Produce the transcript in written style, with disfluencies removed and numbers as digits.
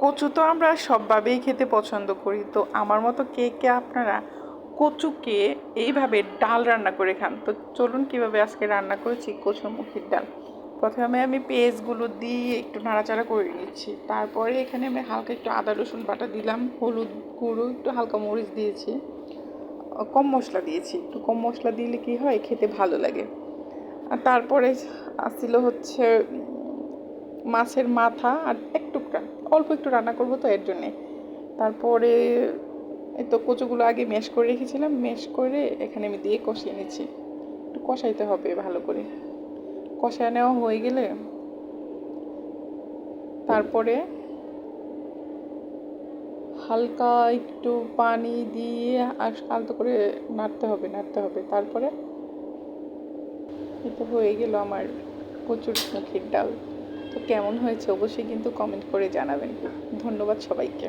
কচু তো আমরা সবভাবেই খেতে পছন্দ করি। তো আমার মতো কে কে আপনারা কচুকে এইভাবে ডাল রান্না করে খান? তো চলুন কিভাবে আজকে রান্না করেছি কচুরমুখির ডাল। প্রথমে আমি পেঁয়াজগুলো দিয়ে একটু নাড়াচাড়া করে নিচ্ছি, তারপরে এখানে আমি হালকা একটু আদা রসুন বাটা দিলাম, হলুদ গুঁড়ো, একটু হালকা মরিচ দিয়েছি, কম মশলা দিয়েছি। একটু কম মশলা দিলে কি হয়, খেতে ভালো লাগে। আর তারপরে আসছিল হচ্ছে মাছের মাথা আর এক টুকরা, অল্প একটু রান্না করবো তো এর জন্যে। তারপরে এই তো কচুগুলো আগে ম্যাশ করে রেখেছিলাম, ম্যাশ করে এখানে আমি দিয়ে কষিয়ে নিচ্ছি। একটু কষাইতে হবে ভালো করে। কষায় নেওয়া হয়ে গেলে তারপরে হালকা একটু পানি দিয়ে আর আলতো করে নাড়তে হবে। তারপরে এটা হয়ে গেল আমার কচুর মুখির ডাল। তো কেমন হয়েছে অবশ্যই কিন্তু কমেন্ট করে জানাবেন। ধন্যবাদ সবাইকে।